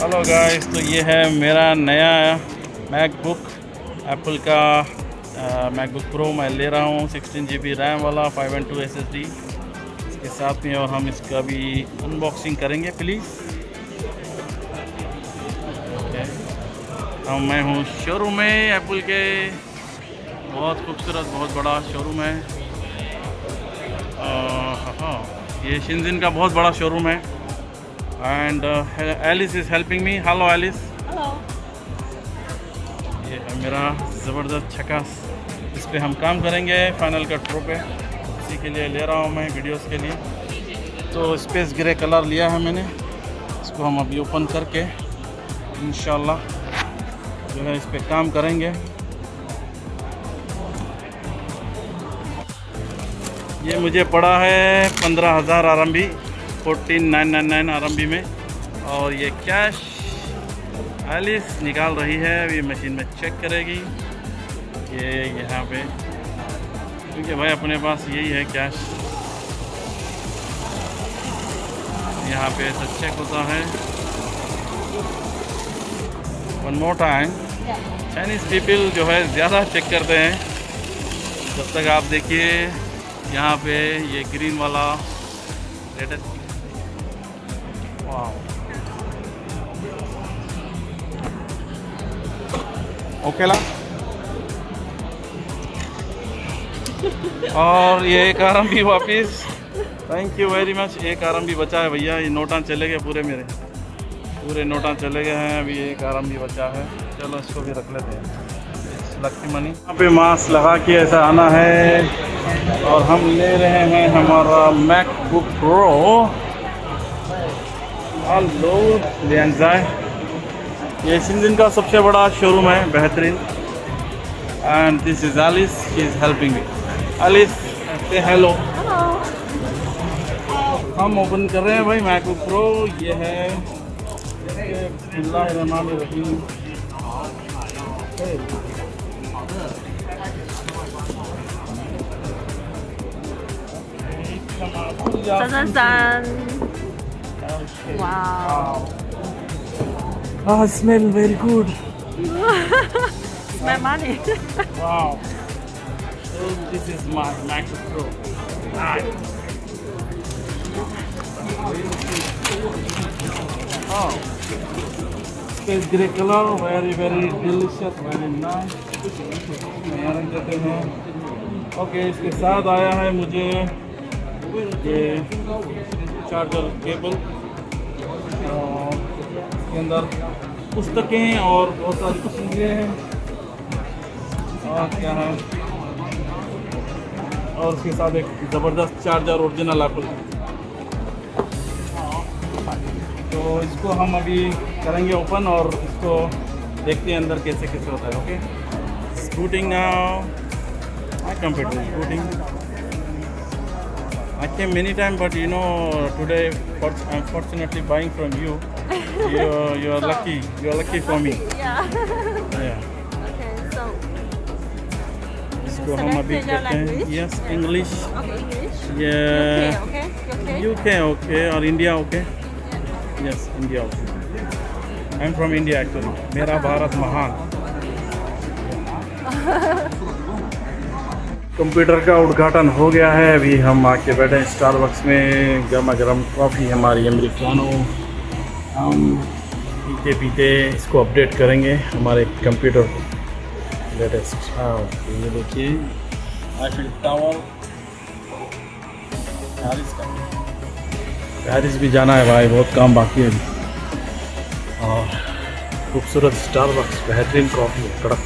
Hello guys, तो ये है मेरा नया मैकबुक एप्पल का मैकबुक प्रो मैं ले रहा हूँ। 16 GB रैम वाला 512 SSD इसके साथ में, और हम इसका भी अनबॉक्सिंग करेंगे प्लीज़। ओके, मैं हूँ शोरूम में एप्पल के, बहुत खूबसूरत बहुत बड़ा शोरूम है। हाँ, ये शिनजिन का बहुत बड़ा शोरूम है। And Alice is helping me. Hello Alice. Hello. ये है मेरा ज़बरदस्त छक्का, इस पे हम काम करेंगे फाइनल कट प्रो पे। इसी के लिए ले रहा हूँ मैं वीडियोस के लिए। तो स्पेस ग्रे कलर लिया है मैंने, इसको हम अभी ओपन करके इंशाल्लाह जो है इस पे काम करेंगे। ये मुझे पड़ा है 15,000 RMB, 14,999 RMB में। और ये कैश एलिस निकाल रही है, अभी मशीन में चेक करेगी ये यहाँ पे, क्योंकि भाई अपने पास यही है कैश। यहाँ पे तो चेक होता है। One more time, Chinese people जो है ज़्यादा चेक करते हैं। जब तक आप देखिए यहाँ पे ये ग्रीन वाला लेटेस्ट, वाह, ओके ला। और ये 1 RMB वापस, thank you very much. 1 RMB बचा है भैया, ये नोटा चले गए पूरे, मेरे पूरे नोटा चले गए हैं। अभी 1 RMB बचा है, चलो इसको भी रख लेते हैं, लकी मनी। यहाँ पे मास्क लगा के ऐसा आना है। और हम ले रहे हैं हमारा मैकबुक प्रो। हेलो लियांजाय, ये शिनजिन का सबसे बड़ा शोरूम है, बेहतरीन। And this is Alice, she is helping me. Alice से हेलो। हम ओपन कर रहे हैं भाई मैकबुक प्रो। ये है बिस्मिल्लाहिर्रहमानिर्रहीम। Wow. Ah, smell very good. Smell money. Wow. So this is my MacBook Pro. Nice. Oh, space gray color, very delicious, very nice. यहाँ रख देते हैं। ओके, इसके साथ आया है मुझे ये चार्जर केबल, इसके अंदर पुस्तकें और बहुत सारी चीज़ें हैं। और क्या है, और उसके साथ एक ज़बरदस्त चार्जर ओरिजिनल एप्पल। तो इसको हम अभी करेंगे ओपन, और इसको देखते हैं अंदर कैसे कैसे होता है। Okay, scooting now, my computer is booting. I came many times, but you know today unfortunately buying from you. You are lucky. You are lucky for me. Yeah. Yeah. Okay, so इसको हम अभी select करते हैं। language. Yes, English. okay, English. Yeah. Okay. UK okay, और India okay. Yes, India okay. I'm from India actually. मेरा भारत महान। Computer का उद्घाटन हो गया है, अभी हम आके बैठे हैं स्टारबक्स में, गर्मा गर्म कॉफ़ी हमारी अमेरिकानो। हम पीते पीते इसको अपडेट करेंगे हमारे कंप्यूटर को लेटेस्ट। हाँ, ये देखिए आईफिल टावर, पेरिस भी जाना है भाई, बहुत काम बाकी है अभी। और खूबसूरत स्टारबक्स, बेहतरीन कॉफ़ी, कड़क।